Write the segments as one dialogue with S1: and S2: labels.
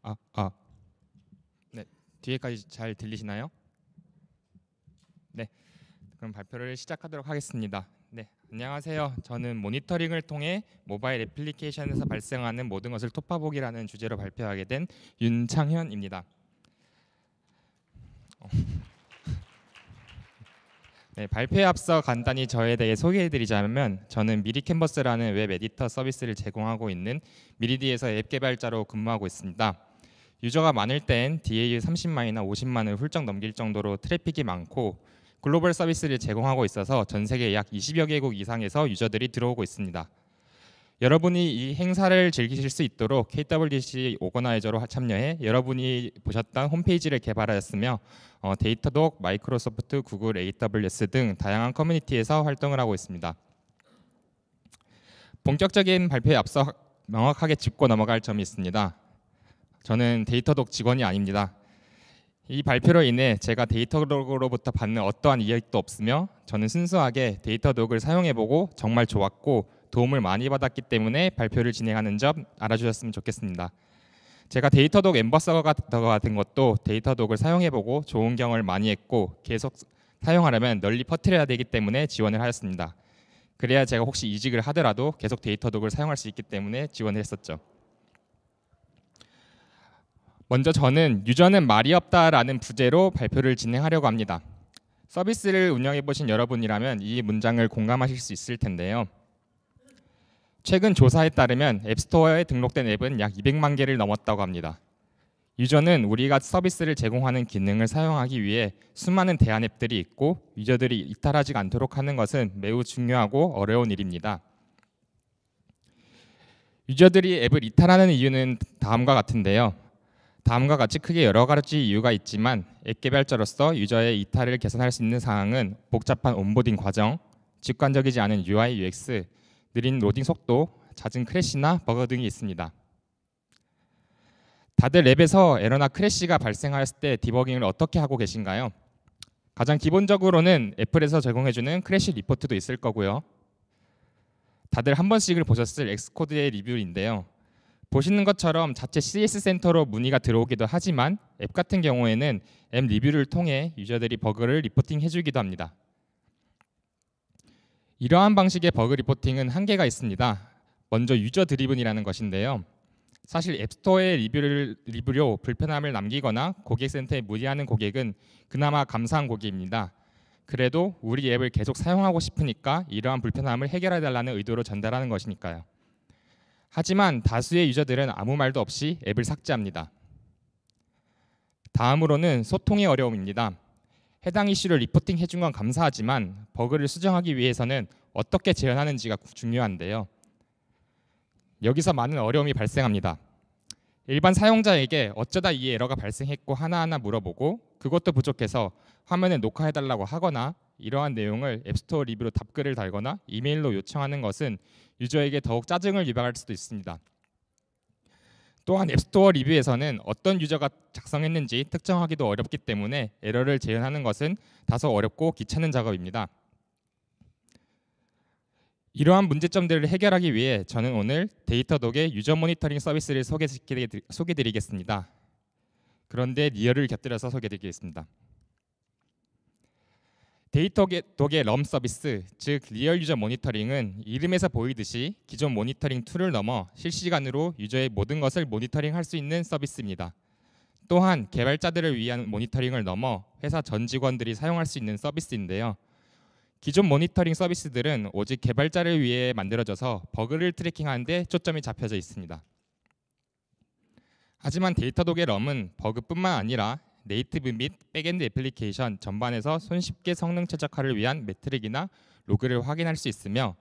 S1: 아, 아, 네, 뒤에까지 잘 들리시나요? 네, 그럼 발표를 시작하도록 하겠습니다. 네, 안녕하세요. 저는 모니터링을 통해 모바일 애플리케이션에서 발생하는 모든 것을 톱파보기라는 주제로 발표하게 된 윤창현입니다. 네, 발표에 앞서 간단히 저에 대해 소개해드리자면 저는 미리캔버스라는 웹 에디터 서비스를 제공하고 있는 미리디에서 앱 개발자로 근무하고 있습니다. 유저가 많을 땐 DAU 30만이나 50만을 훌쩍 넘길 정도로 트래픽이 많고 글로벌 서비스를 제공하고 있어서 전 세계 약 20여 개국 이상에서 유저들이 들어오고 있습니다. 여러분이 이 행사를 즐기실 수 있도록 KWDC 오거나이저로 참여해 여러분이 보셨던 홈페이지를 개발하였으며 데이터독, 마이크로소프트, 구글, AWS 등 다양한 커뮤니티에서 활동을 하고 있습니다. 본격적인 발표에 앞서 명확하게 짚고 넘어갈 점이 있습니다. 저는 데이터독 직원이 아닙니다. 이 발표로 인해 제가 데이터독으로부터 받는 어떠한 이익도 없으며 저는 순수하게 데이터독을 사용해보고 정말 좋았고 도움을 많이 받았기 때문에 발표를 진행하는 점 알아주셨으면 좋겠습니다. 제가 데이터독 앰버서더가 된 것도 데이터독을 사용해보고 좋은 경험을 많이 했고 계속 사용하려면 널리 퍼뜨려야 되기 때문에 지원을 하였습니다. 그래야 제가 혹시 이직을 하더라도 계속 데이터독을 사용할 수 있기 때문에 지원을 했었죠. 먼저 저는 유저는 말이 없다라는 부제로 발표를 진행하려고 합니다. 서비스를 운영해 보신 여러분이라면 이 문장을 공감하실 수 있을 텐데요. 최근 조사에 따르면 앱스토어에 등록된 앱은 약 200만 개를 넘었다고 합니다. 유저는 우리가 서비스를 제공하는 기능을 사용하기 위해 수많은 대안 앱들이 있고 유저들이 이탈하지 않도록 하는 것은 매우 중요하고 어려운 일입니다. 유저들이 앱을 이탈하는 이유는 다음과 같은데요. 다음과 같이 크게 여러 가지 이유가 있지만 앱 개발자로서 유저의 이탈을 개선할 수 있는 사항은 복잡한 온보딩 과정, 직관적이지 않은 UI, UX, 느린 로딩 속도, 잦은 크래시나 버그 등이 있습니다. 다들 앱에서 에러나 크래시가 발생하였을 때 디버깅을 어떻게 하고 계신가요? 가장 기본적으로는 애플에서 제공해주는 크래시 리포트도 있을 거고요. 다들 한 번씩을 보셨을 엑스코드의 리뷰인데요. 보시는 것처럼 자체 CS 센터로 문의가 들어오기도 하지만 앱 같은 경우에는 앱 리뷰를 통해 유저들이 버그를 리포팅 해주기도 합니다. 이러한 방식의 버그 리포팅은 한계가 있습니다. 먼저 유저 드리븐이라는 것인데요. 사실 앱스토어의 리뷰로 불편함을 남기거나 고객센터에 문의하는 고객은 그나마 감사한 고객입니다. 그래도 우리 앱을 계속 사용하고 싶으니까 이러한 불편함을 해결해달라는 의도로 전달하는 것이니까요. 하지만 다수의 유저들은 아무 말도 없이 앱을 삭제합니다. 다음으로는 소통의 어려움입니다. 해당 이슈를 리포팅 해준 건 감사하지만 버그를 수정하기 위해서는 어떻게 재현하는지가 중요한데요. 여기서 많은 어려움이 발생합니다. 일반 사용자에게 어쩌다 이 에러가 발생했고 하나하나 물어보고 그것도 부족해서 화면에 녹화해달라고 하거나 이러한 내용을 앱스토어 리뷰로 답글을 달거나 이메일로 요청하는 것은 유저에게 더욱 짜증을 유발할 수도 있습니다. 또한 앱스토어 리뷰에서는 어떤 유저가 작성했는지 특정하기도 어렵기 때문에 에러를 재현하는 것은 다소 어렵고 귀찮은 작업입니다. 이러한 문제점들을 해결하기 위해 저는 오늘 데이터독의 유저 모니터링 서비스를 소개드리겠습니다. 그런데 리얼을 곁들여서 소개드리겠습니다. 데이터독의 럼 서비스, 즉 리얼 유저 모니터링은 이름에서 보이듯이 기존 모니터링 툴을 넘어 실시간으로 유저의 모든 것을 모니터링할 수 있는 서비스입니다. 또한 개발자들을 위한 모니터링을 넘어 회사 전 직원들이 사용할 수 있는 서비스인데요. 기존 모니터링 서비스들은 오직 개발자를 위해 만들어져서 버그를 트래킹하는 데 초점이 잡혀져 있습니다. 하지만 데이터독의 럼은 버그뿐만 아니라 네이티브 및 백엔드 애플리케이션 전반에서 손쉽게 성능 최적화를 위한 매트릭이나 로그를 확인할 수 있으며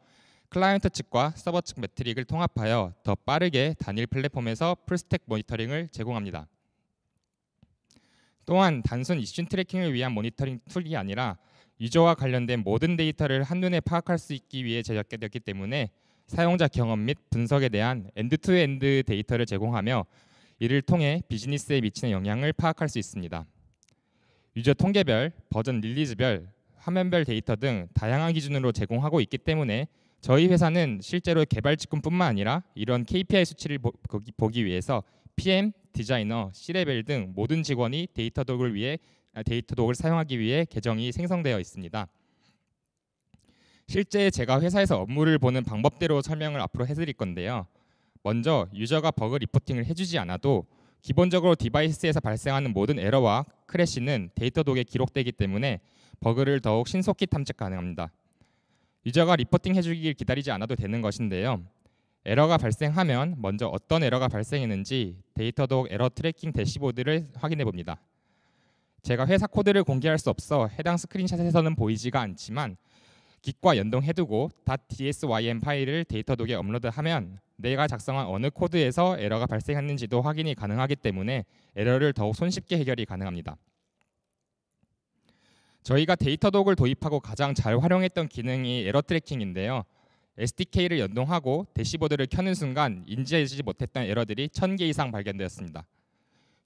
S1: 클라이언트 측과 서버 측 매트릭을 통합하여 더 빠르게 단일 플랫폼에서 풀스택 모니터링을 제공합니다. 또한 단순 이슈 트래킹을 위한 모니터링 툴이 아니라 유저와 관련된 모든 데이터를 한눈에 파악할 수 있기 위해 제작되었기 때문에 사용자 경험 및 분석에 대한 엔드-투-엔드 데이터를 제공하며 이를 통해 비즈니스에 미치는 영향을 파악할 수 있습니다. 유저 통계별, 버전 릴리즈별, 화면별 데이터 등 다양한 기준으로 제공하고 있기 때문에 저희 회사는 실제로 개발 직군뿐만 아니라 이런 KPI 수치를 보기 위해서 PM, 디자이너, C레벨 등 모든 직원이 데이터독을 사용하기 위해 계정이 생성되어 있습니다. 실제 제가 회사에서 업무를 보는 방법대로 설명을 앞으로 해드릴 건데요. 먼저 유저가 버그 리포팅을 해주지 않아도 기본적으로 디바이스에서 발생하는 모든 에러와 크래시는 데이터독에 기록되기 때문에 버그를 더욱 신속히 탐색 가능합니다. 유저가 리포팅 해주길 기다리지 않아도 되는 것인데요. 에러가 발생하면 먼저 어떤 에러가 발생했는지 데이터독 에러 트래킹 대시보드를 확인해 봅니다. 제가 회사 코드를 공개할 수 없어 해당 스크린샷에서는 보이지가 않지만 Git과 연동해두고 .dsym 파일을 데이터독에 업로드하면 내가 작성한 어느 코드에서 에러가 발생했는지도 확인이 가능하기 때문에 에러를 더욱 손쉽게 해결이 가능합니다. 저희가 데이터독을 도입하고 가장 잘 활용했던 기능이 에러 트래킹인데요. SDK를 연동하고 대시보드를 켜는 순간 인지하지 못했던 에러들이 1000개 이상 발견되었습니다.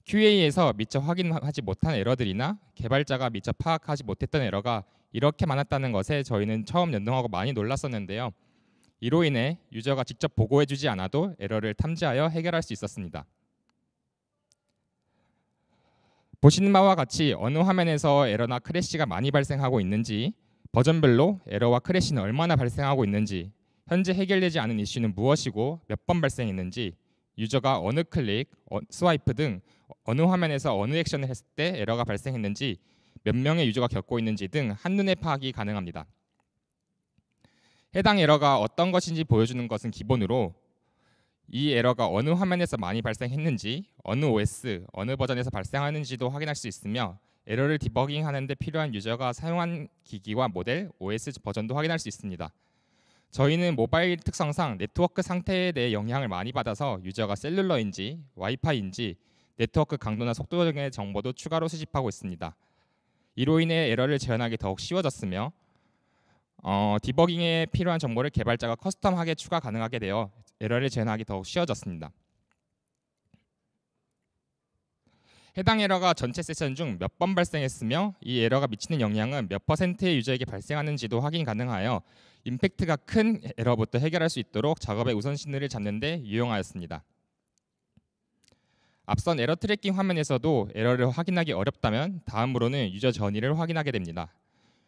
S1: QA에서 미처 확인하지 못한 에러들이나 개발자가 미처 파악하지 못했던 에러가 이렇게 많았다는 것에 저희는 처음 연동하고 많이 놀랐었는데요. 이로 인해 유저가 직접 보고해주지 않아도 에러를 탐지하여 해결할 수 있었습니다. 보시는 바와 같이 어느 화면에서 에러나 크래시가 많이 발생하고 있는지, 버전별로 에러와 크래시는 얼마나 발생하고 있는지, 현재 해결되지 않은 이슈는 무엇이고 몇 번 발생했는지, 유저가 어느 클릭, 스와이프 등 어느 화면에서 어느 액션을 했을 때 에러가 발생했는지, 몇 명의 유저가 겪고 있는지 등 한눈에 파악이 가능합니다. 해당 에러가 어떤 것인지 보여주는 것은 기본으로 이 에러가 어느 화면에서 많이 발생했는지, 어느 OS, 어느 버전에서 발생하는지도 확인할 수 있으며 에러를 디버깅하는 데 필요한 유저가 사용한 기기와 모델, OS 버전도 확인할 수 있습니다. 저희는 모바일 특성상 네트워크 상태에 대해 영향을 많이 받아서 유저가 셀룰러인지, 와이파이인지, 네트워크 강도나 속도 등의 정보도 추가로 수집하고 있습니다. 이로 인해 에러를 재현하기 더욱 쉬워졌으며 디버깅에 필요한 정보를 개발자가 커스텀하게 추가 가능하게 되어 에러를 재현하기 더욱 쉬워졌습니다. 해당 에러가 전체 세션 중 몇 번 발생했으며 이 에러가 미치는 영향은 몇 %의 유저에게 발생하는지도 확인 가능하여 임팩트가 큰 에러부터 해결할 수 있도록 작업의 우선순위를 잡는 데 유용하였습니다. 앞선 에러 트래킹 화면에서도 에러를 확인하기 어렵다면 다음으로는 유저 전이를 확인하게 됩니다.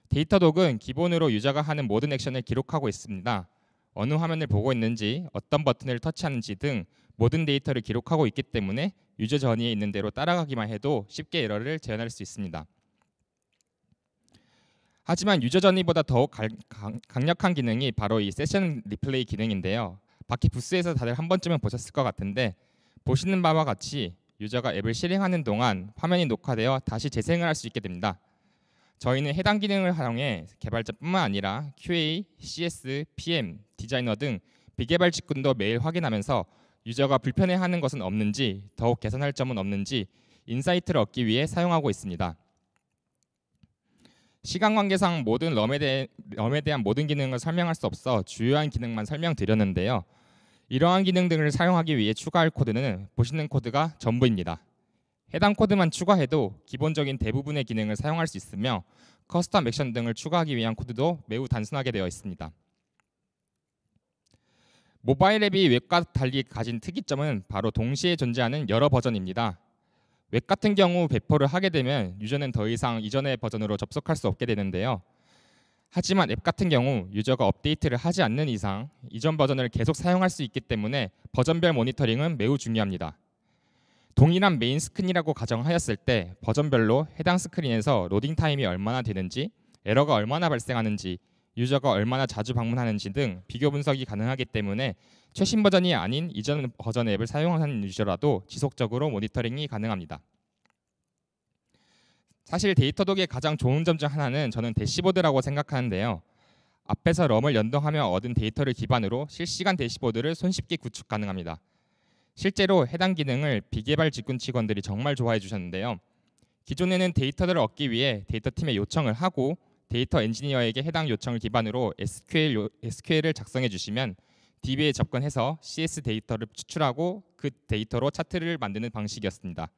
S1: 데이터독은 기본으로 유저가 하는 모든 액션을 기록하고 있습니다. 어느 화면을 보고 있는지, 어떤 버튼을 터치하는지 등 모든 데이터를 기록하고 있기 때문에 유저 전이에 있는 대로 따라가기만 해도 쉽게 에러를 재현할 수 있습니다. 하지만 유저 전이보다 더욱 강력한 기능이 바로 이 세션 리플레이 기능인데요. 바퀴 부스에서 다들 한 번쯤은 보셨을 것 같은데 보시는 바와 같이 유저가 앱을 실행하는 동안 화면이 녹화되어 다시 재생을 할 수 있게 됩니다. 저희는 해당 기능을 활용해 개발자뿐만 아니라 QA, CS, PM, 디자이너 등 비개발 직군도 매일 확인하면서 유저가 불편해하는 것은 없는지, 더욱 개선할 점은 없는지 인사이트를 얻기 위해 사용하고 있습니다. 시간 관계상 모든 럼에 대한 모든 기능을 설명할 수 없어 주요한 기능만 설명드렸는데요. 이러한 기능 등을 사용하기 위해 추가할 코드는 보시는 코드가 전부입니다. 해당 코드만 추가해도 기본적인 대부분의 기능을 사용할 수 있으며 커스텀 액션 등을 추가하기 위한 코드도 매우 단순하게 되어 있습니다. 모바일 앱이 웹과 달리 가진 특이점은 바로 동시에 존재하는 여러 버전입니다. 웹 같은 경우 배포를 하게 되면 유저는 더 이상 이전의 버전으로 접속할 수 없게 되는데요. 하지만 앱 같은 경우 유저가 업데이트를 하지 않는 이상 이전 버전을 계속 사용할 수 있기 때문에 버전별 모니터링은 매우 중요합니다. 동일한 메인 스크린이라고 가정하였을 때 버전별로 해당 스크린에서 로딩 타임이 얼마나 되는지, 에러가 얼마나 발생하는지, 유저가 얼마나 자주 방문하는지 등 비교 분석이 가능하기 때문에 최신 버전이 아닌 이전 버전 앱을 사용하는 유저라도 지속적으로 모니터링이 가능합니다. 사실 데이터독의 가장 좋은 점 중 하나는 저는 대시보드라고 생각하는데요. 앞에서 럼을 연동하며 얻은 데이터를 기반으로 실시간 대시보드를 손쉽게 구축 가능합니다. 실제로 해당 기능을 비개발 직군 직원들이 정말 좋아해 주셨는데요. 기존에는 데이터를 얻기 위해 데이터팀에 요청을 하고 데이터 엔지니어에게 해당 요청을 기반으로 SQL을 작성해 주시면 DB에 접근해서 CS 데이터를 추출하고 그 데이터로 차트를 만드는 방식이었습니다.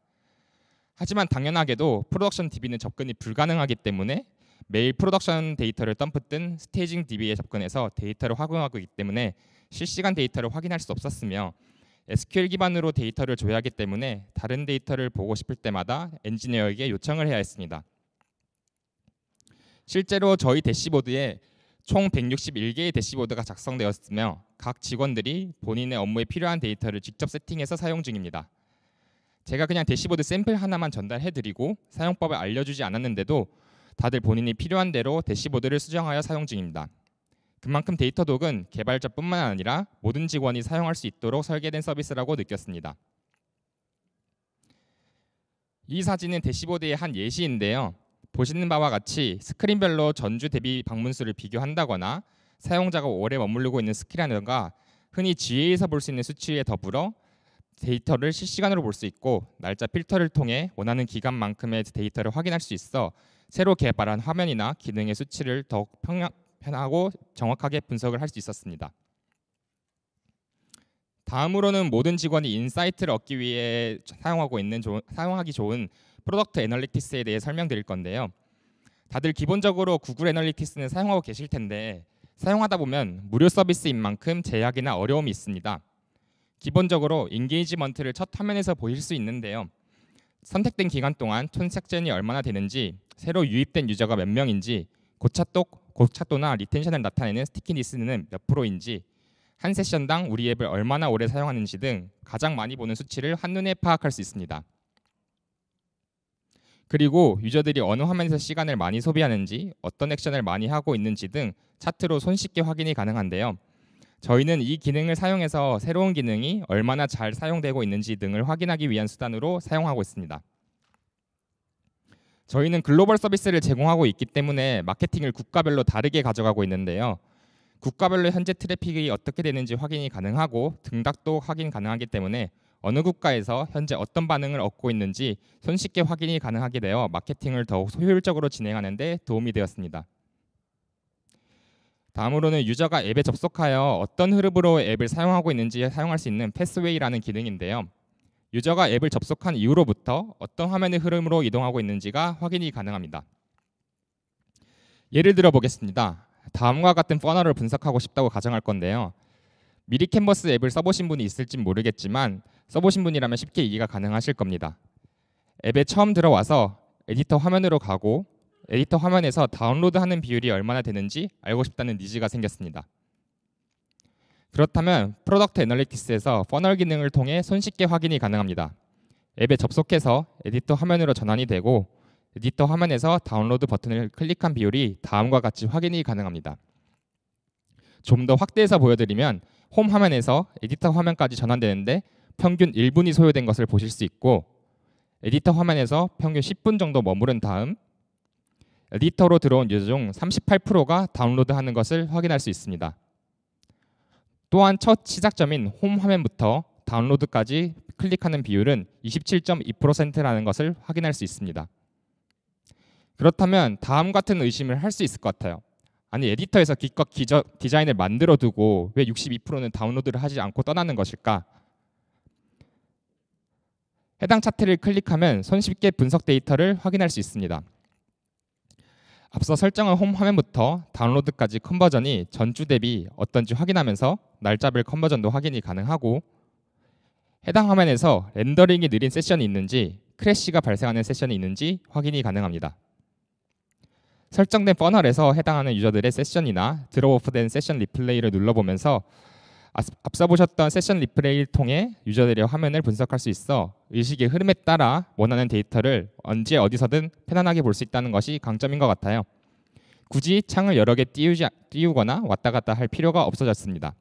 S1: 하지만 당연하게도 프로덕션 DB는 접근이 불가능하기 때문에 매일 프로덕션 데이터를 덤프뜬 스테이징 DB에 접근해서 데이터를 확인하고 있기 때문에 실시간 데이터를 확인할 수 없었으며 SQL 기반으로 데이터를 줘야 하기 때문에 다른 데이터를 보고 싶을 때마다 엔지니어에게 요청을 해야 했습니다. 실제로 저희 대시보드에 총 161개의 대시보드가 작성되었으며 각 직원들이 본인의 업무에 필요한 데이터를 직접 세팅해서 사용 중입니다. 제가 그냥 대시보드 샘플 하나만 전달해드리고 사용법을 알려주지 않았는데도 다들 본인이 필요한 대로 대시보드를 수정하여 사용 중입니다. 그만큼 데이터독은 개발자뿐만 아니라 모든 직원이 사용할 수 있도록 설계된 서비스라고 느꼈습니다. 이 사진은 대시보드의 한 예시인데요. 보시는 바와 같이 스크린별로 전주 대비 방문수를 비교한다거나 사용자가 오래 머무르고 있는 스크린과 흔히 GA에서 볼 수 있는 수치에 더불어 데이터를 실시간으로 볼 수 있고 날짜 필터를 통해 원하는 기간만큼의 데이터를 확인할 수 있어 새로 개발한 화면이나 기능의 수치를 더욱 편하고 정확하게 분석을 할 수 있었습니다. 다음으로는 모든 직원이 인사이트를 얻기 위해 사용하기 좋은 프로덕트 애널리틱스에 대해 설명드릴 건데요. 다들 기본적으로 구글 애널리틱스는 사용하고 계실 텐데 사용하다 보면 무료 서비스인 만큼 제약이나 어려움이 있습니다. 기본적으로 인게이지먼트를 첫 화면에서 보실 수 있는데요. 선택된 기간 동안 트랜잭션이 얼마나 되는지, 새로 유입된 유저가 몇 명인지, 고착도나 리텐션을 나타내는 스티키니스는 몇 프로인지, 한 세션당 우리 앱을 얼마나 오래 사용하는지 등 가장 많이 보는 수치를 한눈에 파악할 수 있습니다. 그리고 유저들이 어느 화면에서 시간을 많이 소비하는지, 어떤 액션을 많이 하고 있는지 등 차트로 손쉽게 확인이 가능한데요. 저희는 이 기능을 사용해서 새로운 기능이 얼마나 잘 사용되고 있는지 등을 확인하기 위한 수단으로 사용하고 있습니다. 저희는 글로벌 서비스를 제공하고 있기 때문에 마케팅을 국가별로 다르게 가져가고 있는데요. 국가별로 현재 트래픽이 어떻게 되는지 확인이 가능하고 등락도 확인 가능하기 때문에 어느 국가에서 현재 어떤 반응을 얻고 있는지 손쉽게 확인이 가능하게 되어 마케팅을 더욱 효율적으로 진행하는 데 도움이 되었습니다. 다음으로는 유저가 앱에 접속하여 어떤 흐름으로 앱을 사용하고 있는지 사용할 수 있는 패스웨이라는 기능인데요. 유저가 앱을 접속한 이후로부터 어떤 화면의 흐름으로 이동하고 있는지가 확인이 가능합니다. 예를 들어 보겠습니다. 다음과 같은 퍼널을 분석하고 싶다고 가정할 건데요. 미리 캔버스 앱을 써보신 분이 있을지 모르겠지만 써보신 분이라면 쉽게 이해가 가능하실 겁니다. 앱에 처음 들어와서 에디터 화면으로 가고 에디터 화면에서 다운로드하는 비율이 얼마나 되는지 알고 싶다는 니즈가 생겼습니다. 그렇다면 프로덕트 애널리틱스에서 퍼널 기능을 통해 손쉽게 확인이 가능합니다. 앱에 접속해서 에디터 화면으로 전환이 되고 에디터 화면에서 다운로드 버튼을 클릭한 비율이 다음과 같이 확인이 가능합니다. 좀 더 확대해서 보여드리면 홈 화면에서 에디터 화면까지 전환되는데 평균 1분이 소요된 것을 보실 수 있고 에디터 화면에서 평균 10분 정도 머무른 다음 에디터로 들어온 유저 중 38%가 다운로드하는 것을 확인할 수 있습니다. 또한 첫 시작점인 홈 화면부터 다운로드까지 클릭하는 비율은 27.2%라는 것을 확인할 수 있습니다. 그렇다면 다음 같은 의심을 할 수 있을 것 같아요. 아니 에디터에서 기껏 디자인을 만들어 두고 왜 62%는 다운로드를 하지 않고 떠나는 것일까? 해당 차트를 클릭하면 손쉽게 분석 데이터를 확인할 수 있습니다. 앞서 설정한 홈 화면부터 다운로드까지 컨버전이 전주 대비 어떤지 확인하면서 날짜별 컨버전도 확인이 가능하고 해당 화면에서 렌더링이 느린 세션이 있는지 크래시가 발생하는 세션이 있는지 확인이 가능합니다. 설정된 퍼널에서 해당하는 유저들의 세션이나 드롭오프된 세션 리플레이를 눌러보면서 앞서 보셨던 세션 리플레이를 통해 유저들의 화면을 분석할 수 있어 의식의 흐름에 따라 원하는 데이터를 언제 어디서든 편안하게 볼 수 있다는 것이 강점인 것 같아요. 굳이 창을 여러 개 띄우거나 왔다 갔다 할 필요가 없어졌습니다.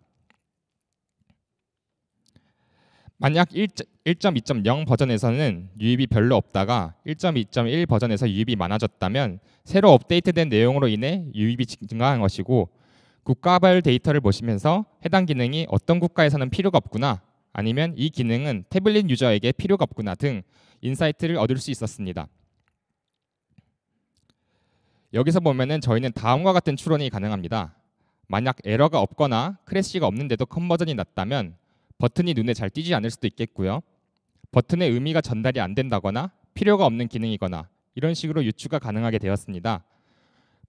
S1: 만약 1.2.0 버전에서는 유입이 별로 없다가 1.2.1 버전에서 유입이 많아졌다면 새로 업데이트된 내용으로 인해 유입이 증가한 것이고 국가별 데이터를 보시면서 해당 기능이 어떤 국가에서는 필요가 없구나 아니면 이 기능은 태블릿 유저에게 필요가 없구나 등 인사이트를 얻을 수 있었습니다. 여기서 보면은 저희는 다음과 같은 추론이 가능합니다. 만약 에러가 없거나 크래시가 없는데도 컨버전이 났다면 버튼이 눈에 잘 띄지 않을 수도 있겠고요. 버튼의 의미가 전달이 안 된다거나 필요가 없는 기능이거나 이런 식으로 유추가 가능하게 되었습니다.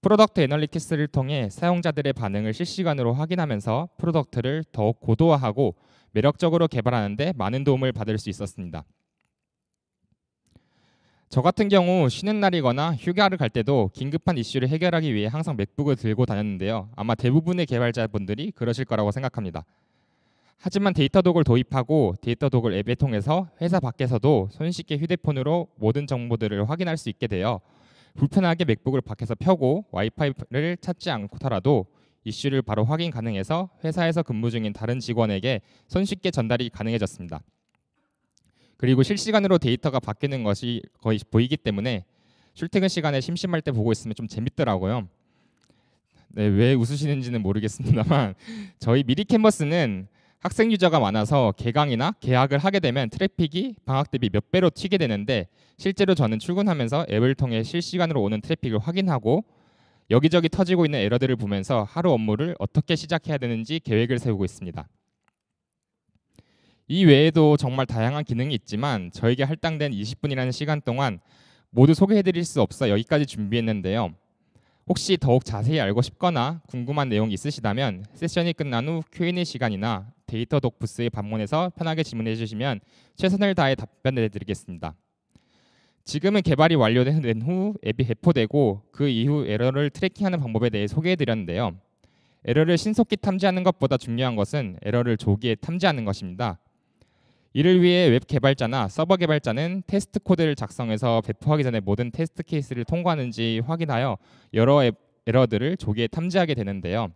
S1: 프로덕트 애널리티क्스를 통해 사용자들의 반응을 실시간으로 확인하면서 프로덕트를 더욱 고도화하고 매력적으로 개발하는 데 많은 도움을 받을 수 있었습니다. 저 같은 경우 쉬는 날이거나 휴가를 갈 때도 긴급한 이슈를 해결하기 위해 항상 맥북을 들고 다녔는데요. 아마 대부분의 개발자분들이 그러실 거라고 생각합니다. 하지만 데이터독을 도입하고 데이터독을 앱에 통해서 회사 밖에서도 손쉽게 휴대폰으로 모든 정보들을 확인할 수 있게 되어 불편하게 맥북을 밖에서 펴고 와이파이를 찾지 않고더라도 이슈를 바로 확인 가능해서 회사에서 근무 중인 다른 직원에게 손쉽게 전달이 가능해졌습니다. 그리고 실시간으로 데이터가 바뀌는 것이 거의 보이기 때문에 출퇴근 시간에 심심할 때 보고 있으면 좀 재밌더라고요. 네, 왜 웃으시는지는 모르겠습니다만 저희 미리 캔버스는 학생 유저가 많아서 개강이나 개학을 하게 되면 트래픽이 방학 대비 몇 배로 튀게 되는데 실제로 저는 출근하면서 앱을 통해 실시간으로 오는 트래픽을 확인하고 여기저기 터지고 있는 에러들을 보면서 하루 업무를 어떻게 시작해야 되는지 계획을 세우고 있습니다. 이 외에도 정말 다양한 기능이 있지만 저에게 할당된 20분이라는 시간 동안 모두 소개해드릴 수 없어 여기까지 준비했는데요. 혹시 더욱 자세히 알고 싶거나 궁금한 내용이 있으시다면 세션이 끝난 후 Q&A 시간이나 데이터독 부스에 방문해서 편하게 질문해 주시면 최선을 다해 답변해 드리겠습니다. 지금은 개발이 완료된 후 앱이 배포되고 그 이후 에러를 트래킹하는 방법에 대해 소개해 드렸는데요. 에러를 신속히 탐지하는 것보다 중요한 것은 에러를 조기에 탐지하는 것입니다. 이를 위해 웹 개발자나 서버 개발자는 테스트 코드를 작성해서 배포하기 전에 모든 테스트 케이스를 통과하는지 확인하여 여러 에러들을 조기에 탐지하게 되는데요.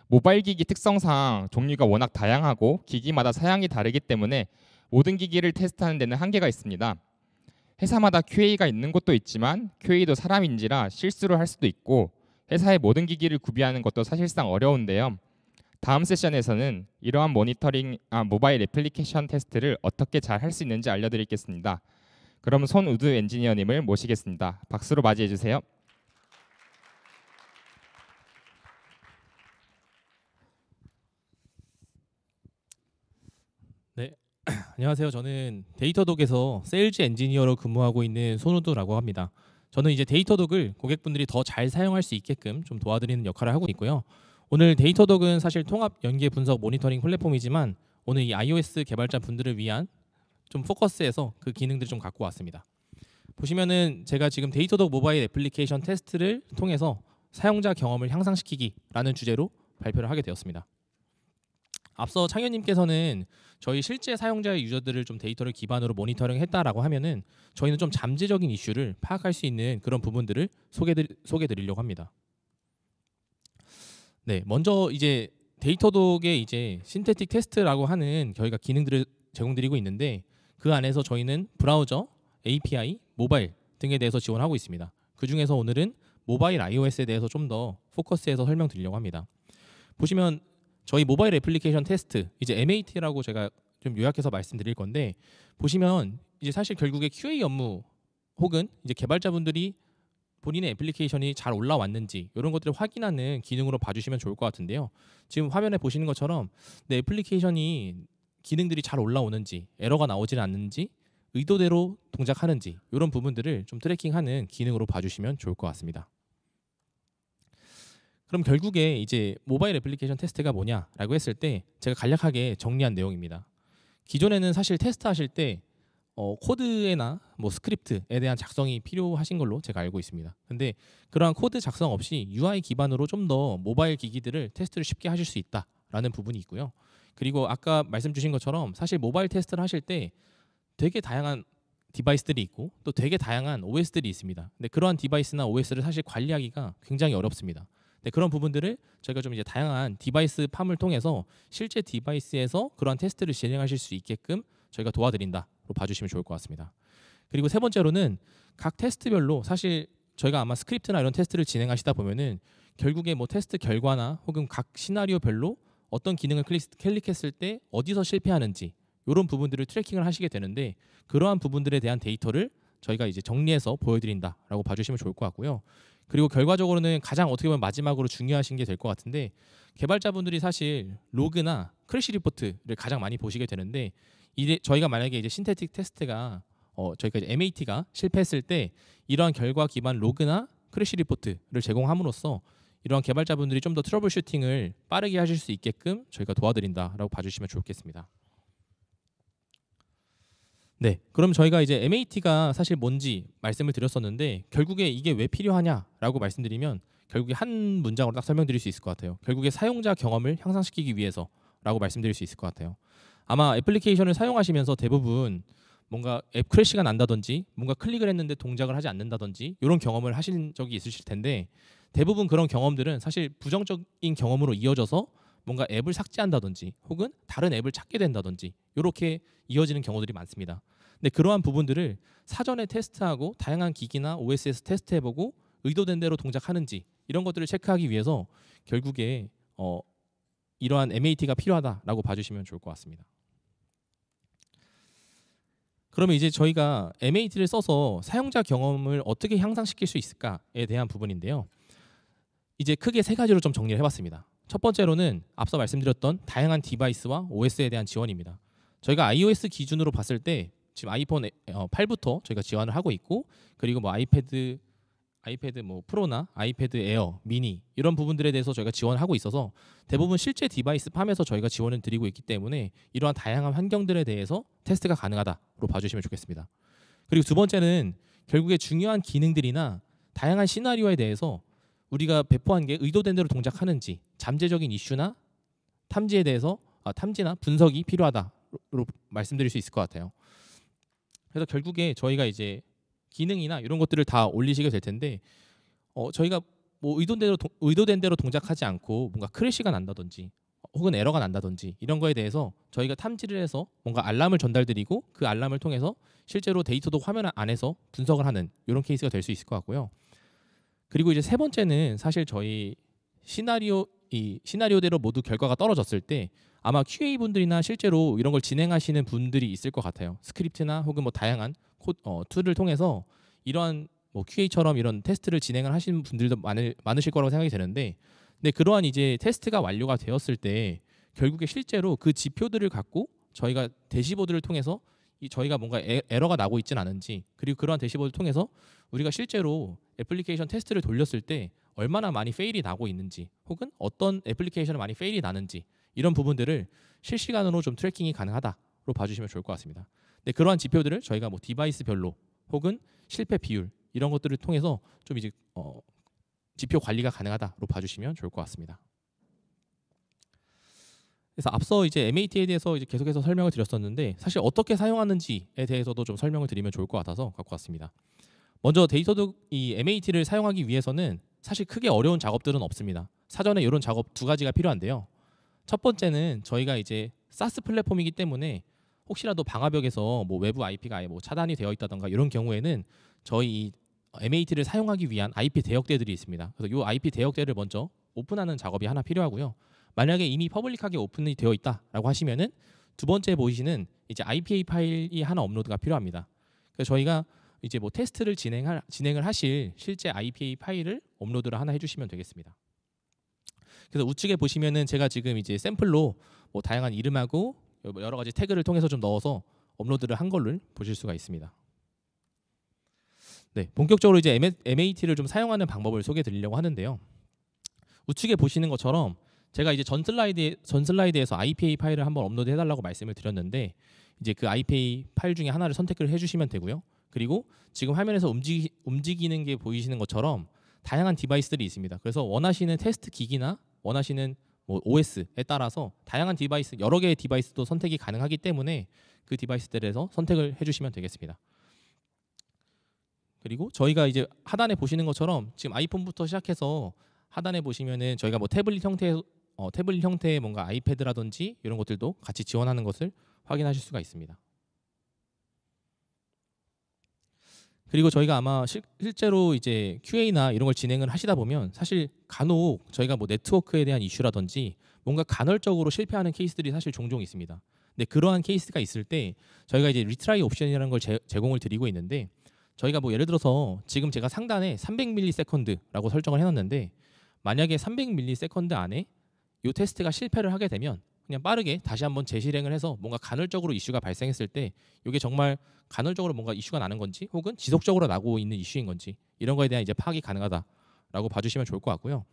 S1: 모바일 기기 특성상 종류가 워낙 다양하고 기기마다 사양이 다르기 때문에 모든 기기를 테스트하는 데는 한계가 있습니다. 회사마다 QA가 있는 곳도 있지만 QA도 사람인지라 실수를 할 수도 있고 회사의 모든 기기를 구비하는 것도 사실상 어려운데요. 다음 세션에서는 이러한 모바일 애플리케이션 테스트를 어떻게 잘 할 수 있는지 알려드리겠습니다. 그럼 손우드 엔지니어님을 모시겠습니다. 박수로 맞이해 주세요.
S2: 네, 안녕하세요. 저는 데이터독에서 세일즈 엔지니어로 근무하고 있는 손우드라고 합니다. 저는 이제 데이터독을 고객분들이 더 잘 사용할 수 있게끔 좀 도와드리는 역할을 하고 있고요. 오늘 데이터독은 사실 통합 연계 분석 모니터링 플랫폼이지만 오늘 이 iOS 개발자 분들을 위한 좀 포커스해서 그 기능들을 좀 갖고 왔습니다. 보시면은 제가 지금 데이터독 모바일 애플리케이션 테스트를 통해서 사용자 경험을 향상시키기라는 주제로 발표를 하게 되었습니다. 앞서 창현님께서는 저희 실제 사용자의 유저들을 좀 데이터를 기반으로 모니터링했다라고 하면은 저희는 좀 잠재적인 이슈를 파악할 수 있는 그런 부분들을 소개드리려고 합니다. 네, 먼저 이제 데이터독의 이제 신테틱 테스트라고 하는 저희가 기능들을 제공드리고 있는데 그 안에서 저희는 브라우저, API, 모바일 등에 대해서 지원하고 있습니다. 그 중에서 오늘은 모바일 iOS에 대해서 좀 더 포커스해서 설명드리려고 합니다. 보시면 저희 모바일 애플리케이션 테스트 이제 MAT라고 제가 좀 요약해서 말씀드릴 건데 보시면 이제 사실 결국에 QA 업무 혹은 이제 개발자분들이 본인의 애플리케이션이 잘 올라왔는지 이런 것들을 확인하는 기능으로 봐주시면 좋을 것 같은데요. 지금 화면에 보시는 것처럼 내 애플리케이션이 기능들이 잘 올라오는지 에러가 나오지 않는지 의도대로 동작하는지 이런 부분들을 좀 트래킹하는 기능으로 봐주시면 좋을 것 같습니다. 그럼 결국에 이제 모바일 애플리케이션 테스트가 뭐냐라고 했을 때 제가 간략하게 정리한 내용입니다. 기존에는 사실 테스트하실 때 코드나 뭐 스크립트에 대한 작성이 필요하신 걸로 제가 알고 있습니다. 근데 그러한 코드 작성 없이 UI 기반으로 좀 더 모바일 기기들을 테스트를 쉽게 하실 수 있다라는 부분이 있고요. 그리고 아까 말씀 주신 것처럼 사실 모바일 테스트를 하실 때 되게 다양한 디바이스들이 있고 또 되게 다양한 OS들이 있습니다. 근데 그러한 디바이스나 OS를 사실 관리하기가 굉장히 어렵습니다. 네, 그런 부분들을 저희가 좀 이제 다양한 디바이스 팜을 통해서 실제 디바이스에서 그러한 테스트를 진행하실 수 있게끔 저희가 도와드린다로 봐주시면 좋을 것 같습니다. 그리고 세 번째로는 각 테스트별로 사실 저희가 아마 스크립트나 이런 테스트를 진행하시다 보면은 결국에 뭐 테스트 결과나 혹은 각 시나리오별로 어떤 기능을 클릭했을 때 어디서 실패하는지 이런 부분들을 트래킹을 하시게 되는데 그러한 부분들에 대한 데이터를 저희가 이제 정리해서 보여드린다라고 봐주시면 좋을 것 같고요. 그리고 결과적으로는 가장 어떻게 보면 마지막으로 중요하신 게 될 것 같은데 개발자분들이 사실 로그나 크래시 리포트를 가장 많이 보시게 되는데 이제 저희가 만약에 이제 신테틱 테스트가 저희가 이제 MAT가 실패했을 때 이러한 결과 기반 로그나 크래시 리포트를 제공함으로써 이러한 개발자분들이 좀 더 트러블 슈팅을 빠르게 하실 수 있게끔 저희가 도와드린다라고 봐주시면 좋겠습니다. 네, 그럼 저희가 이제 MAT가 사실 뭔지 말씀을 드렸었는데 결국에 이게 왜 필요하냐라고 말씀드리면 결국에 한 문장으로 딱 설명드릴 수 있을 것 같아요. 결국에 사용자 경험을 향상시키기 위해서라고 말씀드릴 수 있을 것 같아요. 아마 애플리케이션을 사용하시면서 대부분 뭔가 앱 크래시가 난다든지 뭔가 클릭을 했는데 동작을 하지 않는다든지 이런 경험을 하신 적이 있으실 텐데 대부분 그런 경험들은 사실 부정적인 경험으로 이어져서 뭔가 앱을 삭제한다든지 혹은 다른 앱을 찾게 된다든지 이렇게 이어지는 경우들이 많습니다. 근데 그러한 부분들을 사전에 테스트하고 다양한 기기나 OS에서 테스트해보고 의도된 대로 동작하는지 이런 것들을 체크하기 위해서 결국에 이러한 MAT가 필요하다라고 봐주시면 좋을 것 같습니다. 그러면 이제 저희가 MAT를 써서 사용자 경험을 어떻게 향상시킬 수 있을까에 대한 부분인데요. 이제 크게 세 가지로 좀 정리를 해봤습니다. 첫 번째로는 앞서 말씀드렸던 다양한 디바이스와 OS에 대한 지원입니다. 저희가 iOS 기준으로 봤을 때 지금 아이폰 8부터 저희가 지원을 하고 있고 그리고 뭐 아이패드 뭐 프로나 아이패드 에어, 미니 이런 부분들에 대해서 저희가 지원하고 있어서 대부분 실제 디바이스 팜에서 저희가 지원을 드리고 있기 때문에 이러한 다양한 환경들에 대해서 테스트가 가능하다로 봐주시면 좋겠습니다. 그리고 두 번째는 결국에 중요한 기능들이나 다양한 시나리오에 대해서 우리가 배포한 게 의도된 대로 동작하는지 잠재적인 이슈나 탐지에 대해서 탐지나 분석이 필요하다로 말씀드릴 수 있을 것 같아요. 그래서 결국에 저희가 이제 기능이나 이런 것들을 다 올리시게 될 텐데 저희가 뭐 의도된 대로 동작하지 않고 뭔가 크래시가 난다든지 혹은 에러가 난다든지 이런 거에 대해서 저희가 탐지를 해서 뭔가 알람을 전달드리고 그 알람을 통해서 실제로 데이터도 화면 안에서 분석을 하는 이런 케이스가 될 수 있을 것 같고요. 그리고 이제 세 번째는 사실 저희 시나리오대로 모두 결과가 떨어졌을 때 아마 QA 분들이나 실제로 이런 걸 진행하시는 분들이 있을 것 같아요. 스크립트나 혹은 뭐 다양한 툴을 통해서 이러한 뭐 QA처럼 이런 테스트를 진행을 하시는 분들도 많으실 거라고 생각이 되는데, 근데 그러한 이제 테스트가 완료가 되었을 때 결국에 실제로 그 지표들을 갖고 저희가 대시보드를 통해서 저희가 뭔가 에러가 나고 있진 않은지, 그리고 그러한 대시보드를 통해서 우리가 실제로 애플리케이션 테스트를 돌렸을 때 얼마나 많이 페일이 나고 있는지 혹은 어떤 애플리케이션은 많이 페일이 나는지 이런 부분들을 실시간으로 좀 트래킹이 가능하다로 봐주시면 좋을 것 같습니다. 근데 그러한 지표들을 저희가 뭐 디바이스별로 혹은 실패 비율 이런 것들을 통해서 좀 이제 지표 관리가 가능하다로 봐주시면 좋을 것 같습니다. 그래서 앞서 이제 MAT에 대해서 이제 계속해서 설명을 드렸었는데 사실 어떻게 사용하는지에 대해서도 좀 설명을 드리면 좋을 것 같아서 갖고 왔습니다. 먼저 이 MAT를 사용하기 위해서는 사실 크게 어려운 작업들은 없습니다. 사전에 이런 작업 두 가지가 필요한데요. 첫 번째는 저희가 이제 SaaS 플랫폼이기 때문에 혹시라도 방화벽에서 뭐 외부 IP가 아예 뭐 차단이 되어 있다던가 이런 경우에는 저희 MAT를 사용하기 위한 IP 대역대들이 있습니다. 그래서 이 IP 대역대를 먼저 오픈하는 작업이 하나 필요하고요. 만약에 이미 퍼블릭하게 오픈이 되어 있다라고 하시면은 두 번째 보이시는 이제 IPA 파일이 하나 업로드가 필요합니다. 그래서 저희가 이제 뭐 테스트를 진행을 하실 실제 IPA 파일을 업로드를 하나 해주시면 되겠습니다. 그래서 우측에 보시면은 제가 지금 이제 샘플로 뭐 다양한 이름하고 여러 가지 태그를 통해서 좀 넣어서 업로드를 한 걸로 보실 수가 있습니다. 네, 본격적으로 이제 MAT를 좀 사용하는 방법을 소개해드리려고 하는데요. 우측에 보시는 것처럼 제가 이제 전 슬라이드에서 IPA 파일을 한번 업로드해달라고 말씀을 드렸는데 이제 그 IPA 파일 중에 하나를 선택을 해주시면 되고요. 그리고 지금 화면에서 움직이는 게 보이시는 것처럼 다양한 디바이스들이 있습니다. 그래서 원하시는 테스트 기기나 원하시는 뭐 OS에 따라서 다양한 디바이스, 여러 개의 디바이스도 선택이 가능하기 때문에 그 디바이스들에서 선택을 해주시면 되겠습니다. 그리고 저희가 이제 하단에 보시는 것처럼 지금 아이폰부터 시작해서 하단에 보시면은 저희가 뭐 태블릿 형태의 뭔가 아이패드라든지 이런 것들도 같이 지원하는 것을 확인하실 수가 있습니다. 그리고 저희가 아마 실제로 이제 QA나 이런 걸 진행을 하시다 보면 사실 간혹 저희가 뭐 네트워크에 대한 이슈라든지 뭔가 간헐적으로 실패하는 케이스들이 사실 종종 있습니다. 근데 그러한 케이스가 있을 때 저희가 이제 리트라이 옵션이라는 걸 제공을 드리고 있는데 저희가 뭐 예를 들어서 지금 제가 상단에 300ms라고 설정을 해놨는데 만약에 300ms 안에 이 테스트가 실패를 하게 되면 그냥 빠르게 다시 한번 재실행을 해서 뭔가 간헐적으로 이슈가 발생했을 때 이게 정말 간헐적으로 뭔가 이슈가 나는 건지 혹은 지속적으로 나고 있는 이슈인 건지 이런 거에 대한 이제 파악이 가능하다라고 봐주시면 좋을 것 같고요.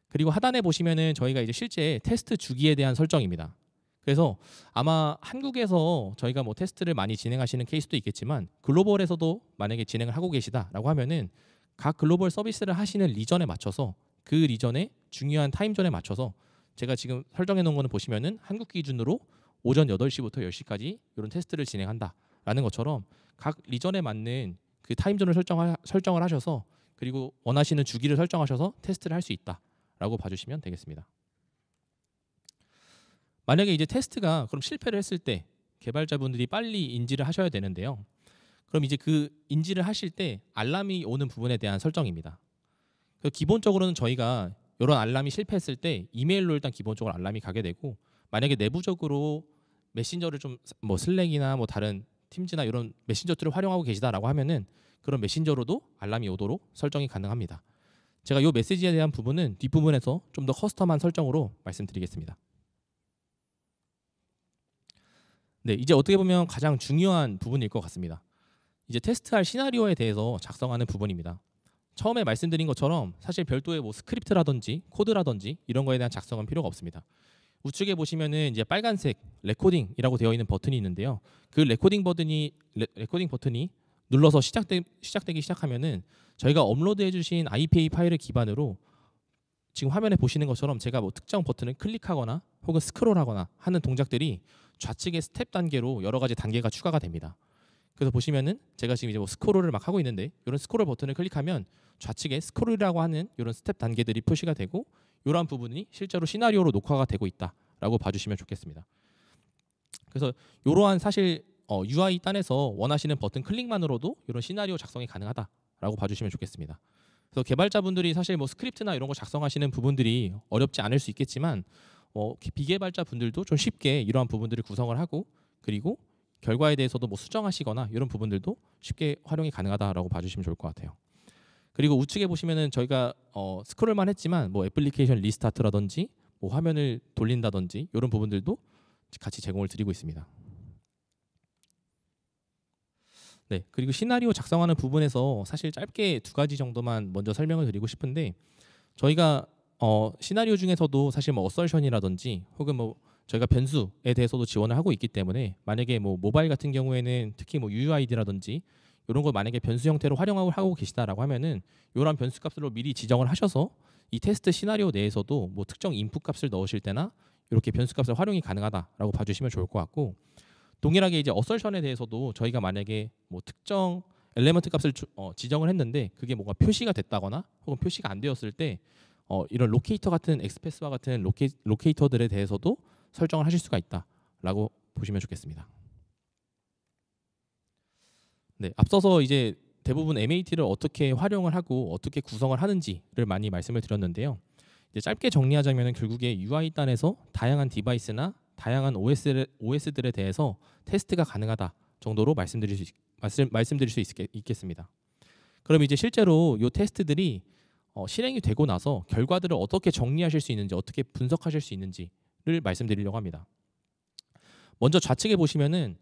S2: 그리고 하단에 보시면은 저희가 이제 실제 테스트 주기에 대한 설정입니다. 그래서 아마 한국에서 저희가 뭐 테스트를 많이 진행하시는 케이스도 있겠지만 글로벌에서도 만약에 진행을 하고 계시다라고 하면은 각 글로벌 서비스를 하시는 리전에 맞춰서 그 리전의 중요한 타임존에 맞춰서 제가 지금 설정해 놓은 거는 보시면은 한국 기준으로 오전 8시부터 10시까지 이런 테스트를 진행한다라는 것처럼 각 리전에 맞는 그 타임존을 설정을 하셔서 그리고 원하시는 주기를 설정하셔서 테스트를 할 수 있다라고 봐주시면 되겠습니다. 만약에 이제 테스트가 그럼 실패를 했을 때 개발자분들이 빨리 인지를 하셔야 되는데요. 그럼 이제 그 인지를 하실 때 알람이 오는 부분에 대한 설정입니다. 기본적으로는 저희가 이런 알람이 실패했을 때 이메일로 일단 기본적으로 알람이 가게 되고 만약에 내부적으로 메신저를 좀 뭐 슬랙이나 뭐 다른 팀즈나 이런 메신저들을 활용하고 계시다라고 하면은 그런 메신저로도 알람이 오도록 설정이 가능합니다. 제가 이 메시지에 대한 부분은 뒷부분에서 좀 더 커스텀한 설정으로 말씀드리겠습니다. 네, 이제 어떻게 보면 가장 중요한 부분일 것 같습니다. 이제 테스트할 시나리오에 대해서 작성하는 부분입니다. 처음에 말씀드린 것처럼 사실 별도의 뭐 스크립트라든지 코드라든지 이런 거에 대한 작성은 필요가 없습니다. 우측에 보시면은 이제 빨간색 레코딩이라고 되어 있는 버튼이 있는데요. 그 레코딩 버튼이 눌러서 시작되기 시작하면은 저희가 업로드해 주신 IPA 파일을 기반으로 지금 화면에 보시는 것처럼 제가 뭐 특정 버튼을 클릭하거나 혹은 스크롤하거나 하는 동작들이 좌측의 스텝 단계로 여러 가지 단계가 추가가 됩니다. 그래서 보시면은 제가 지금 이제 뭐 스크롤을 막 하고 있는데 이런 스크롤 버튼을 클릭하면 좌측에 스크롤이라고 하는 이런 스텝 단계들이 표시가 되고 이러한 부분이 실제로 시나리오로 녹화가 되고 있다라고 봐주시면 좋겠습니다. 그래서 이러한 사실 UI 단에서 원하시는 버튼 클릭만으로도 이런 시나리오 작성이 가능하다라고 봐주시면 좋겠습니다. 그래서 개발자분들이 사실 뭐 스크립트나 이런 거 작성하시는 부분들이 어렵지 않을 수 있겠지만 비개발자 분들도 좀 쉽게 이러한 부분들을 구성을 하고 그리고 결과에 대해서도 뭐 수정하시거나 이런 부분들도 쉽게 활용이 가능하다라고 봐주시면 좋을 것 같아요. 그리고 우측에 보시면은 저희가 스크롤만 했지만 뭐 애플리케이션 리스타트라든지 뭐 화면을 돌린다든지 이런 부분들도 같이 제공을 드리고 있습니다. 네, 그리고 시나리오 작성하는 부분에서 사실 짧게 두 가지 정도만 먼저 설명을 드리고 싶은데 저희가 시나리오 중에서도 사실 뭐 어설션이라든지 혹은 뭐 저희가 변수에 대해서도 지원을 하고 있기 때문에 만약에 뭐 모바일 같은 경우에는 특히 뭐 UUID라든지 이런 걸 만약에 변수 형태로 활용하고 계시다라고 하면은 이런 변수 값으로 미리 지정을 하셔서 이 테스트 시나리오 내에서도 뭐 특정 인풋 값을 넣으실 때나 이렇게 변수 값을 활용이 가능하다라고 봐주시면 좋을 것 같고 동일하게 이제 어설션에 대해서도 저희가 만약에 뭐 특정 엘리먼트 값을 지정을 했는데 그게 뭐가 표시가 됐다거나 혹은 표시가 안 되었을 때 이런 로케이터 같은 엑스패스와 같은 로케이터들에 대해서도 설정을 하실 수가 있다라고 보시면 좋겠습니다. 네, 앞서서 이제 대부분 MAT를 어떻게 활용을 하고 어떻게 구성을 하는지를 많이 말씀을 드렸는데요. 이제 짧게 정리하자면 결국에 UI 단에서 다양한 디바이스나 다양한 OS들에 대해서 테스트가 가능하다 정도로 말씀드릴 수 있겠습니다. 그럼 이제 실제로 이 테스트들이 실행이 되고 나서 결과들을 어떻게 정리하실 수 있는지 어떻게 분석하실 수 있는지를 말씀드리려고 합니다. 먼저 좌측에 보시면은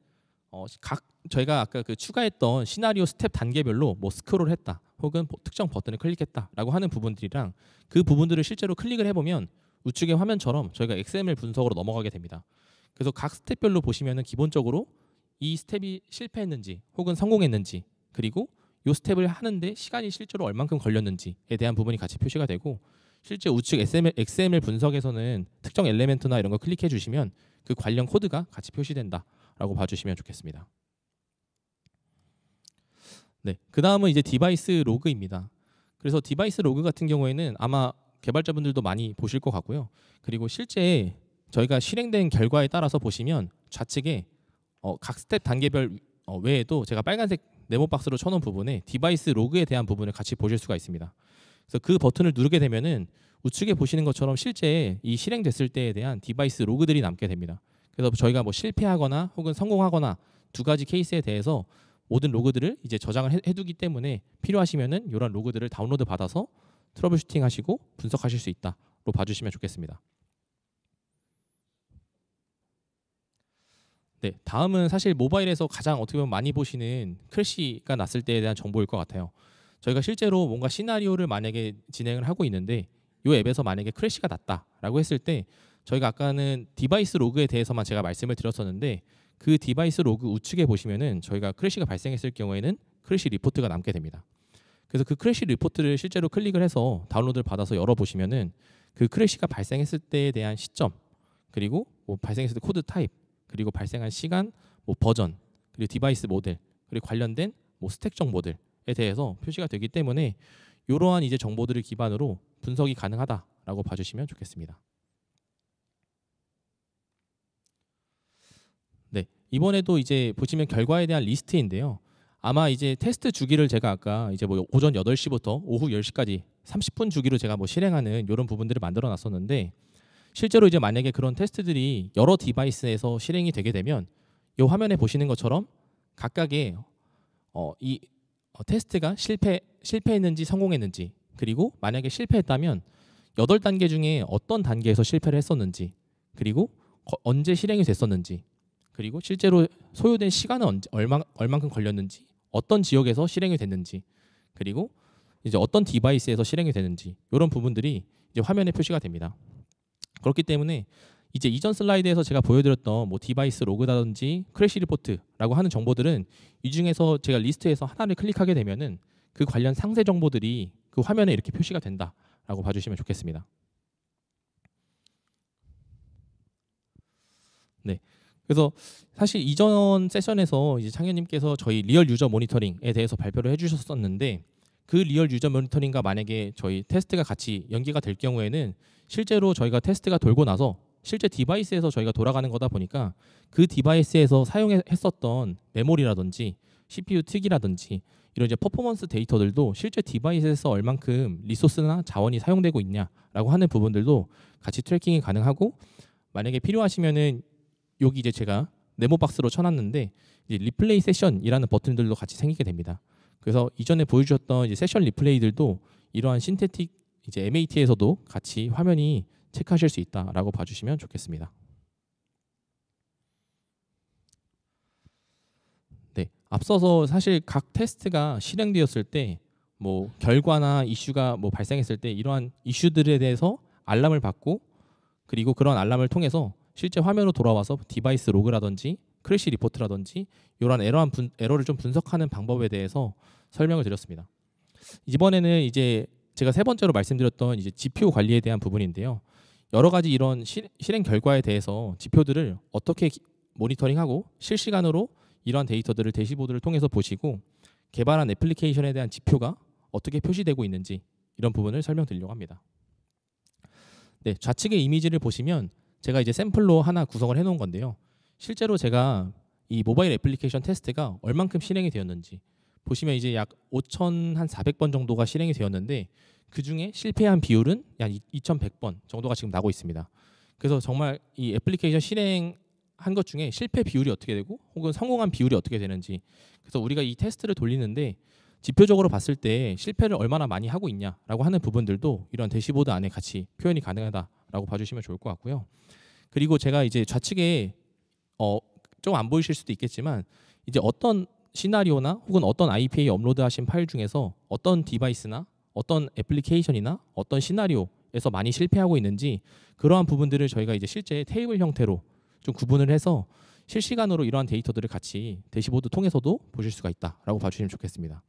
S2: 저희가 아까 그 추가했던 시나리오 스텝 단계별로 뭐 스크롤 했다 혹은 특정 버튼을 클릭했다라고 하는 부분들이랑 그 부분들을 실제로 클릭을 해보면 우측의 화면처럼 저희가 XML 분석으로 넘어가게 됩니다. 그래서 각 스텝별로 보시면은 기본적으로 이 스텝이 실패했는지 혹은 성공했는지 그리고 이 스텝을 하는데 시간이 실제로 얼만큼 걸렸는지에 대한 부분이 같이 표시가 되고 실제 우측 XML 분석에서는 특정 엘리멘트나 이런 거 클릭해 주시면 그 관련 코드가 같이 표시된다라고 봐주시면 좋겠습니다. 네, 그 다음은 이제 디바이스 로그입니다. 그래서 디바이스 로그 같은 경우에는 아마 개발자분들도 많이 보실 것 같고요. 그리고 실제 저희가 실행된 결과에 따라서 보시면 좌측에 각 스텝 단계별 외에도 제가 빨간색 네모 박스로 쳐놓은 부분에 디바이스 로그에 대한 부분을 같이 보실 수가 있습니다. 그래서 그 버튼을 누르게 되면은 우측에 보시는 것처럼 실제 이 실행됐을 때에 대한 디바이스 로그들이 남게 됩니다. 그래서 저희가 뭐 실패하거나 혹은 성공하거나 두 가지 케이스에 대해서 모든 로그들을 이제 저장을 해두기 때문에 필요하시면은 이런 로그들을 다운로드 받아서 트러블 슈팅 하시고 분석하실 수 있다로 봐주시면 좋겠습니다. 네, 다음은 사실 모바일에서 가장 어떻게 보면 많이 보시는 크래시가 났을 때에 대한 정보일 것 같아요. 저희가 실제로 뭔가 시나리오를 만약에 진행을 하고 있는데 이 앱에서 만약에 크래시가 났다라고 했을 때 저희가 아까는 디바이스 로그에 대해서만 제가 말씀을 드렸었는데 그 디바이스 로그 우측에 보시면은 저희가 크래시가 발생했을 경우에는 크래시 리포트가 남게 됩니다. 그래서 그 크래시 리포트를 실제로 클릭을 해서 다운로드를 받아서 열어보시면은 그 크래시가 발생했을 때에 대한 시점, 그리고 뭐 발생했을 때 코드 타입, 그리고 발생한 시간, 뭐 버전, 그리고 디바이스 모델, 그리고 관련된 뭐 스택 정보들에 대해서 표시가 되기 때문에 이러한 이제 정보들을 기반으로 분석이 가능하다라고 봐주시면 좋겠습니다. 네, 이번에도 이제 보시면 결과에 대한 리스트인데요. 아마 이제 테스트 주기를 제가 아까 이제 뭐 오전 8시부터 오후 10시까지 30분 주기로 제가 뭐 실행하는 이런 부분들을 만들어 놨었는데 실제로 이제 만약에 그런 테스트들이 여러 디바이스에서 실행이 되게 되면 이 화면에 보시는 것처럼 각각의 테스트가 실패했는지 성공했는지, 그리고 만약에 실패했다면 8단계 중에 어떤 단계에서 실패를 했었는지, 그리고 언제 실행이 됐었는지, 그리고 실제로 소요된 시간은 얼만큼 걸렸는지, 어떤 지역에서 실행이 됐는지, 그리고 이제 어떤 디바이스에서 실행이 되는지 이런 부분들이 이제 화면에 표시가 됩니다. 그렇기 때문에 이제 이전 슬라이드에서 제가 보여드렸던 뭐 디바이스 로그라든지 크래시 리포트라고 하는 정보들은 이 중에서 제가 리스트에서 하나를 클릭하게 되면은 그 관련 상세 정보들이 그 화면에 이렇게 표시가 된다라고 봐주시면 좋겠습니다. 네. 그래서 사실 이전 세션에서 이제 창현님께서 저희 리얼 유저 모니터링에 대해서 발표를 해주셨었는데 그 리얼 유저 모니터링과 만약에 저희 테스트가 같이 연계가 될 경우에는 실제로 저희가 테스트가 돌고 나서 실제 디바이스에서 저희가 돌아가는 거다 보니까 그 디바이스에서 사용했었던 메모리라든지 CPU 특이라든지 이런 이제 퍼포먼스 데이터들도 실제 디바이스에서 얼만큼 리소스나 자원이 사용되고 있냐라고 하는 부분들도 같이 트래킹이 가능하고 만약에 필요하시면은 여기 이제 제가 네모 박스로 쳐놨는데 이제 리플레이 세션이라는 버튼들도 같이 생기게 됩니다. 그래서 이전에 보여주셨던 이제 세션 리플레이들도 이러한 신테틱 이제 MAT에서도 같이 화면이 체크하실 수 있다라고 봐주시면 좋겠습니다. 네, 앞서서 사실 각 테스트가 실행되었을 때 뭐 결과나 이슈가 뭐 발생했을 때 이러한 이슈들에 대해서 알람을 받고 그리고 그런 알람을 통해서 실제 화면으로 돌아와서 디바이스 로그라든지 크래시 리포트라든지 이런 에러를 좀 분석하는 방법에 대해서 설명을 드렸습니다. 이번에는 이제 제가 세 번째로 말씀드렸던 이제 지표 관리에 대한 부분인데요. 여러 가지 이런 실행 결과에 대해서 지표들을 어떻게 모니터링하고 실시간으로 이러한 데이터들을 대시보드를 통해서 보시고 개발한 애플리케이션에 대한 지표가 어떻게 표시되고 있는지 이런 부분을 설명드리려고 합니다. 네, 좌측의 이미지를 보시면 제가 이제 샘플로 하나 구성을 해놓은 건데요. 실제로 제가 이 모바일 애플리케이션 테스트가 얼만큼 실행이 되었는지 보시면 이제 약 5,400번 정도가 실행이 되었는데 그 중에 실패한 비율은 약 2,100번 정도가 지금 나고 있습니다. 그래서 정말 이 애플리케이션 실행한 것 중에 실패 비율이 어떻게 되고 혹은 성공한 비율이 어떻게 되는지, 그래서 우리가 이 테스트를 돌리는데 지표적으로 봤을 때 실패를 얼마나 많이 하고 있냐라고 하는 부분들도 이런 대시보드 안에 같이 표현이 가능하다라고 봐주시면 좋을 것 같고요. 그리고 제가 이제 좌측에 좀 안 보이실 수도 있겠지만 이제 어떤 시나리오나 혹은 어떤 IPA 업로드하신 파일 중에서 어떤 디바이스나 어떤 애플리케이션이나 어떤 시나리오에서 많이 실패하고 있는지 그러한 부분들을 저희가 이제 실제 테이블 형태로 좀 구분을 해서 실시간으로 이러한 데이터들을 같이 대시보드 통해서도 보실 수가 있다라고 봐주시면 좋겠습니다.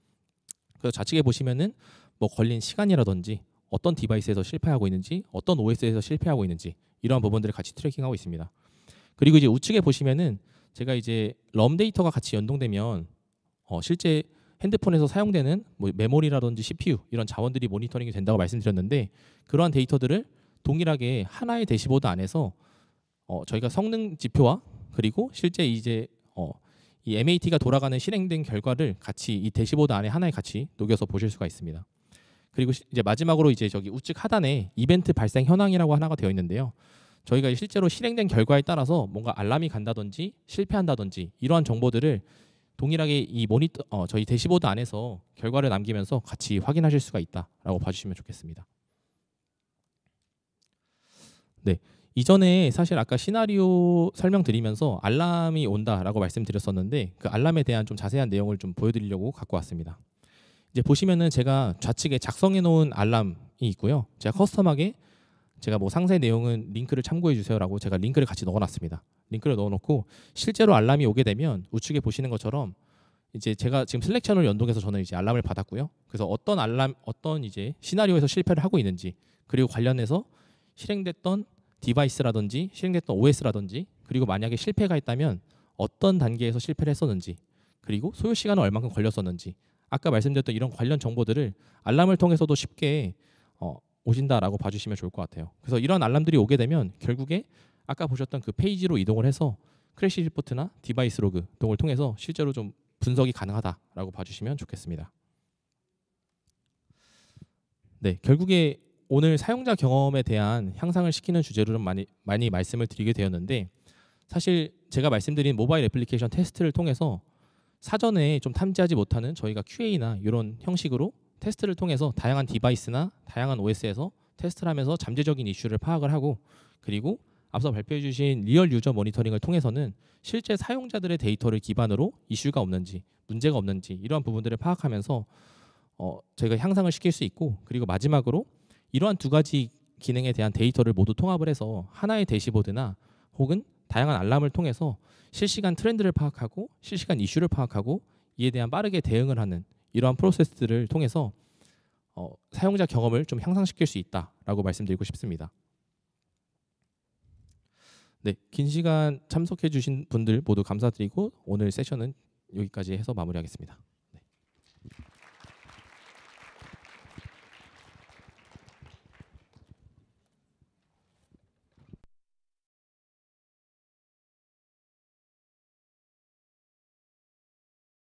S2: 그래서 좌측에 보시면은 뭐 걸린 시간이라든지 어떤 디바이스에서 실패하고 있는지 어떤 OS에서 실패하고 있는지 이러한 부분들을 같이 트래킹하고 있습니다. 그리고 이제 우측에 보시면은 제가 이제 럼 데이터가 같이 연동되면 실제 핸드폰에서 사용되는 뭐 메모리라든지 CPU 이런 자원들이 모니터링이 된다고 말씀드렸는데 그러한 데이터들을 동일하게 하나의 대시보드 안에서 저희가 성능 지표와 그리고 실제 이제 이 MAT가 돌아가는 실행된 결과를 같이 이 대시보드 안에 하나에 같이 녹여서 보실 수가 있습니다. 그리고 이제 마지막으로 이제 저기 우측 하단에 이벤트 발생 현황이라고 하나가 되어 있는데요. 저희가 실제로 실행된 결과에 따라서 뭔가 알람이 간다든지 실패한다든지 이러한 정보들을 동일하게 이 저희 대시보드 안에서 결과를 남기면서 같이 확인하실 수가 있다라고 봐주시면 좋겠습니다. 네, 이전에 사실 아까 시나리오 설명드리면서 알람이 온다라고 말씀드렸었는데 그 알람에 대한 좀 자세한 내용을 좀 보여드리려고 갖고 왔습니다. 이제 보시면은 제가 좌측에 작성해 놓은 알람이 있고요. 제가 커스텀하게 제가 뭐 상세 내용은 링크를 참고해 주세요라고 제가 링크를 같이 넣어놨습니다. 링크를 넣어놓고 실제로 알람이 오게 되면 우측에 보시는 것처럼 이제 제가 지금 슬랙 채널 연동해서 저는 이제 알람을 받았고요. 그래서 어떤 알람, 어떤 이제 시나리오에서 실패를 하고 있는지, 그리고 관련해서 실행됐던 디바이스라든지 실행됐던 OS라든지, 그리고 만약에 실패가 있다면 어떤 단계에서 실패를 했었는지, 그리고 소요 시간은 얼마큼 걸렸었는지, 아까 말씀드렸던 이런 관련 정보들을 알람을 통해서도 쉽게 오신다라고 봐주시면 좋을 것 같아요. 그래서 이런 알람들이 오게 되면 결국에 아까 보셨던 그 페이지로 이동을 해서 크래시 리포트나 디바이스 로그 등을 통해서 실제로 좀 분석이 가능하다라고 봐주시면 좋겠습니다. 네, 결국에 오늘 사용자 경험에 대한 향상을 시키는 주제로 좀 많이 말씀을 드리게 되었는데, 사실 제가 말씀드린 모바일 애플리케이션 테스트를 통해서 사전에 좀 탐지하지 못하는 저희가 QA나 이런 형식으로 테스트를 통해서 다양한 디바이스나 다양한 OS에서 테스트를 하면서 잠재적인 이슈를 파악을 하고, 그리고 앞서 발표해 주신 리얼 유저 모니터링을 통해서는 실제 사용자들의 데이터를 기반으로 이슈가 없는지, 문제가 없는지 이러한 부분들을 파악하면서 저희가 향상을 시킬 수 있고, 그리고 마지막으로 이러한 두 가지 기능에 대한 데이터를 모두 통합을 해서 하나의 대시보드나 혹은 다양한 알람을 통해서 실시간 트렌드를 파악하고 실시간 이슈를 파악하고 이에 대한 빠르게 대응을 하는 이러한 프로세스들을 통해서 사용자 경험을 좀 향상시킬 수 있다라고 말씀드리고 싶습니다. 네, 긴 시간 참석해 주신 분들 모두 감사드리고 오늘 세션은 여기까지 해서 마무리하겠습니다.